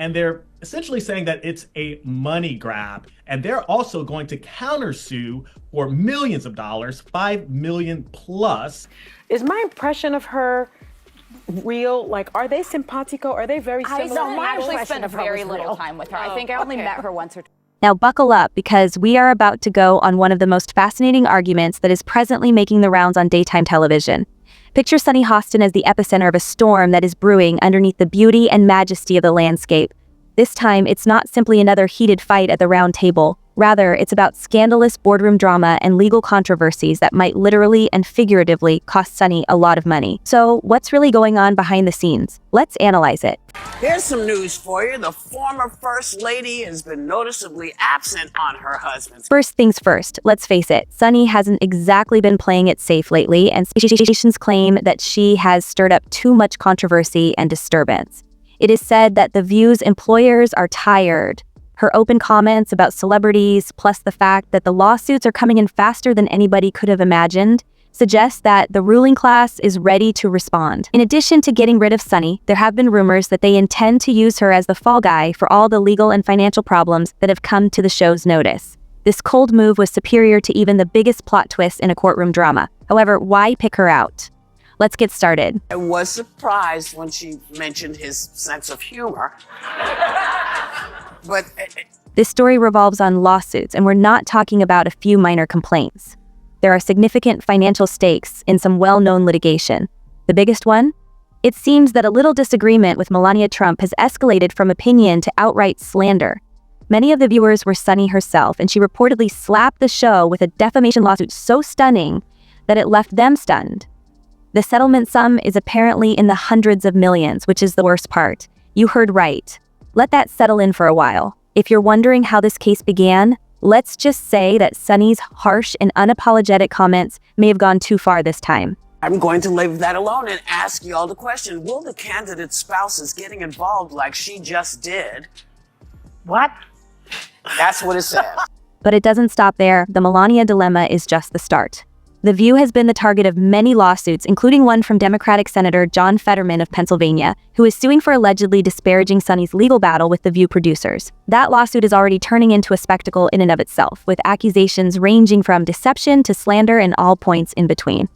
and they're essentially saying that it's a money grab. And they're also going to countersue for millions of dollars, 5 million plus. Is my impression of her real? Like, are they simpatico? Are they very similar? I actually spent very little time with her. I think I only met her once or twice. Now buckle up, because we are about to go on one of the most fascinating arguments that is presently making the rounds on daytime television. Picture Sunny Hostin as the epicenter of a storm that is brewing underneath the beauty and majesty of the landscape. This time, it's not simply another heated fight at the round table. Rather, it's about scandalous boardroom drama and legal controversies that might literally and figuratively cost Sunny a lot of money. So, what's really going on behind the scenes? Let's analyze it. Here's some news for you. The former First Lady has been noticeably absent on her husband's. First things first, let's face it, Sunny hasn't exactly been playing it safe lately, and stations claim that she has stirred up too much controversy and disturbance. It is said that The View's employers are tired. Her open comments about celebrities, plus the fact that the lawsuits are coming in faster than anybody could have imagined, suggests that the ruling class is ready to respond. In addition to getting rid of Sunny, there have been rumors that they intend to use her as the fall guy for all the legal and financial problems that have come to the show's notice. This cold move was superior to even the biggest plot twists in a courtroom drama. However, why pick her out? Let's get started. I was surprised when she mentioned his sense of humor. But This story revolves on lawsuits, and we're not talking about a few minor complaints. There are significant financial stakes in some well-known litigation. The biggest one? It seems that a little disagreement with Melania Trump has escalated from opinion to outright slander. Many of the viewers were Sunny herself, and she reportedly slapped the show with a defamation lawsuit so stunning that it left them stunned. The settlement sum is apparently in the hundreds of millions, which is the worst part. You heard right. Let that settle in for a while. If you're wondering how this case began, let's just say that Sunny's harsh and unapologetic comments may have gone too far this time. I'm going to leave that alone and ask you all the question. Will the candidate's spouses getting involved like she just did? What? That's what it said. But it doesn't stop there. The Melania dilemma is just the start. The View has been the target of many lawsuits, including one from Democratic Senator John Fetterman of Pennsylvania, who is suing for allegedly disparaging Sunny's legal battle with the View producers. That lawsuit is already turning into a spectacle in and of itself, with accusations ranging from deception to slander and all points in between.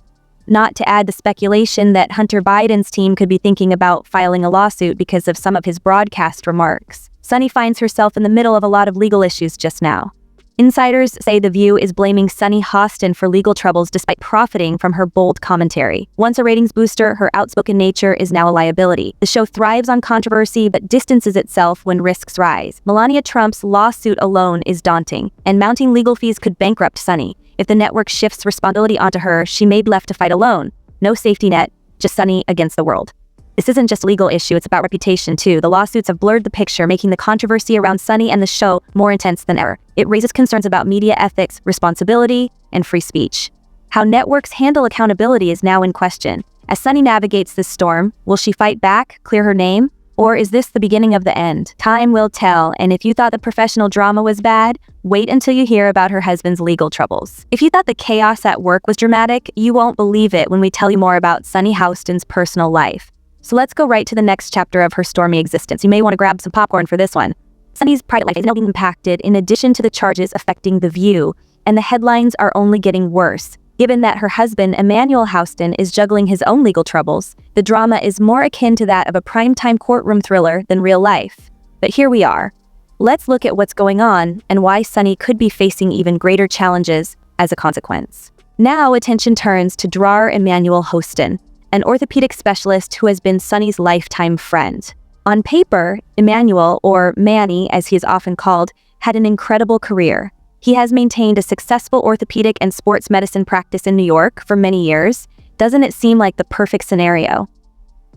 Not to add the speculation that Hunter Biden's team could be thinking about filing a lawsuit because of some of his broadcast remarks. Sunny finds herself in the middle of a lot of legal issues just now. Insiders say The View is blaming Sunny Hostin for legal troubles despite profiting from her bold commentary. Once a ratings booster, her outspoken nature is now a liability. The show thrives on controversy but distances itself when risks rise. Melania Trump's lawsuit alone is daunting, and mounting legal fees could bankrupt Sunny. If the network shifts responsibility onto her, she may be left to fight alone. No safety net, just Sunny against the world. This isn't just a legal issue, it's about reputation too. The lawsuits have blurred the picture, making the controversy around Sunny and the show more intense than ever. It raises concerns about media ethics, responsibility, and free speech. How networks handle accountability is now in question. As Sunny navigates this storm, will she fight back, clear her name? Or is this the beginning of the end? Time will tell, and if you thought the professional drama was bad, wait until you hear about her husband's legal troubles. If you thought the chaos at work was dramatic, you won't believe it when we tell you more about Sunny Hostin's personal life. So let's go right to the next chapter of her stormy existence. You may want to grab some popcorn for this one. Sunny's private life is now being impacted in addition to the charges affecting The View, and the headlines are only getting worse. Given that her husband, Emmanuel Hostin, is juggling his own legal troubles, the drama is more akin to that of a primetime courtroom thriller than real life. But here we are. Let's look at what's going on and why Sunny could be facing even greater challenges as a consequence. Now attention turns to Drar Emmanuel Hostin, an orthopedic specialist who has been Sunny's lifetime friend. On paper, Emmanuel, or Manny as he is often called, had an incredible career. He has maintained a successful orthopedic and sports medicine practice in New York for many years. Doesn't it seem like the perfect scenario?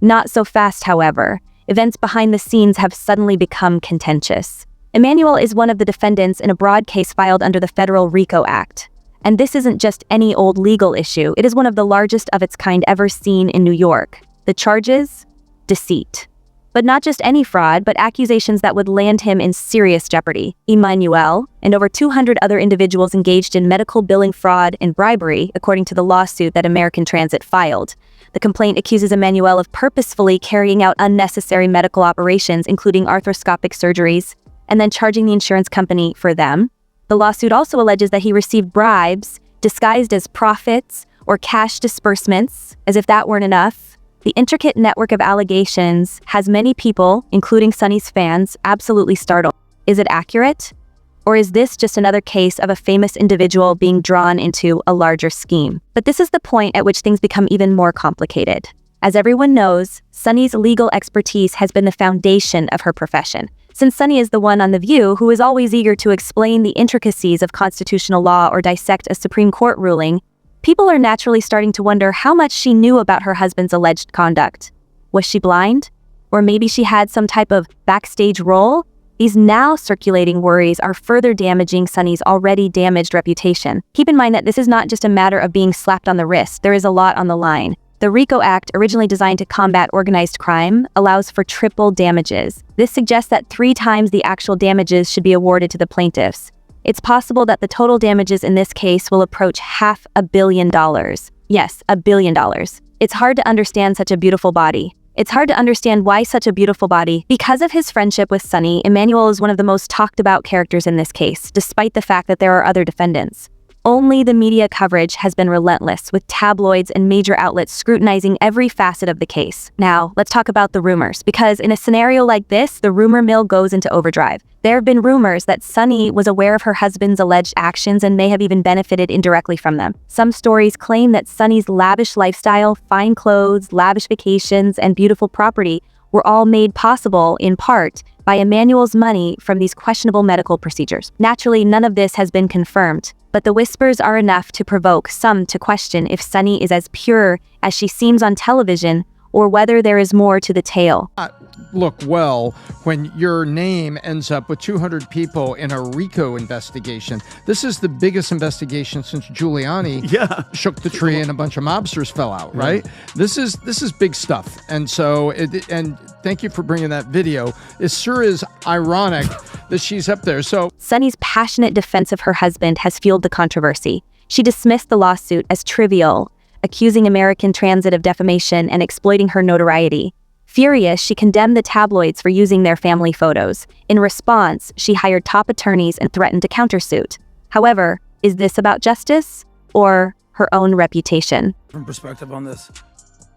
Not so fast, however. Events behind the scenes have suddenly become contentious. Emmanuel is one of the defendants in a broad case filed under the federal RICO Act. And this isn't just any old legal issue, it is one of the largest of its kind ever seen in New York. The charges? Deceit. But not just any fraud, but accusations that would land him in serious jeopardy. Emmanuel and over 200 other individuals engaged in medical billing fraud and bribery, according to the lawsuit that American Transit filed. The complaint accuses Emmanuel of purposefully carrying out unnecessary medical operations, including arthroscopic surgeries, and then charging the insurance company for them. The lawsuit also alleges that he received bribes disguised as profits or cash disbursements, as if that weren't enough. The intricate network of allegations has many people, including Sunny's fans, absolutely startled. Is it accurate? Or is this just another case of a famous individual being drawn into a larger scheme? But this is the point at which things become even more complicated. As everyone knows, Sunny's legal expertise has been the foundation of her profession. Since Sunny is the one on The View who is always eager to explain the intricacies of constitutional law or dissect a Supreme Court ruling, people are naturally starting to wonder how much she knew about her husband's alleged conduct. Was she blind? Or maybe she had some type of backstage role? These now circulating worries are further damaging Sunny's already damaged reputation. Keep in mind that this is not just a matter of being slapped on the wrist. There is a lot on the line. The RICO Act, originally designed to combat organized crime, allows for triple damages. This suggests that 3 times the actual damages should be awarded to the plaintiffs. It's possible that the total damages in this case will approach $500 million. Yes, $1 billion. It's hard to understand such a beautiful body. It's hard to understand why such a beautiful body. Because of his friendship with Sunny, Emmanuel is one of the most talked about characters in this case, despite the fact that there are other defendants. Only the media coverage has been relentless, with tabloids and major outlets scrutinizing every facet of the case. Now, let's talk about the rumors, because in a scenario like this, the rumor mill goes into overdrive. There have been rumors that Sunny was aware of her husband's alleged actions and may have even benefited indirectly from them. Some stories claim that Sunny's lavish lifestyle, fine clothes, lavish vacations, and beautiful property were all made possible, in part, by Emmanuel's money from these questionable medical procedures. Naturally, none of this has been confirmed, but the whispers are enough to provoke some to question if Sunny is as pure as she seems on television, or whether there is more to the tale. Look well when your name ends up with 200 people in a RICO investigation. This is the biggest investigation since Giuliani shook the tree and a bunch of mobsters fell out, right? This is big stuff. And so, and thank you for bringing that video. It sure is ironic that she's up there. So Sunny's passionate defense of her husband has fueled the controversy. She dismissed the lawsuit as trivial, accusing American Transit of defamation and exploiting her notoriety. Furious, she condemned the tabloids for using their family photos. In response, she hired top attorneys and threatened to countersuit. However, is this about justice or her own reputation? From perspective on this,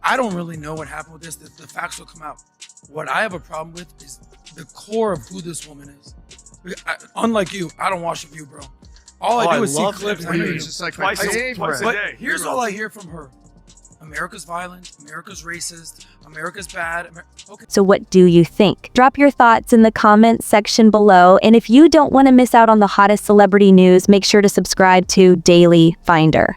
I don't really know what happened with this. The facts will come out. What I have a problem with is the core of who this woman is. Unlike you, I don't watch The View, bro. All I do is see clips. It's just like twice a day. Here's all I hear from her. America's violent, America's racist, America's bad. Okay. So what do you think? Drop your thoughts in the comments section below. And if you don't want to miss out on the hottest celebrity news, make sure to subscribe to Daily Finder.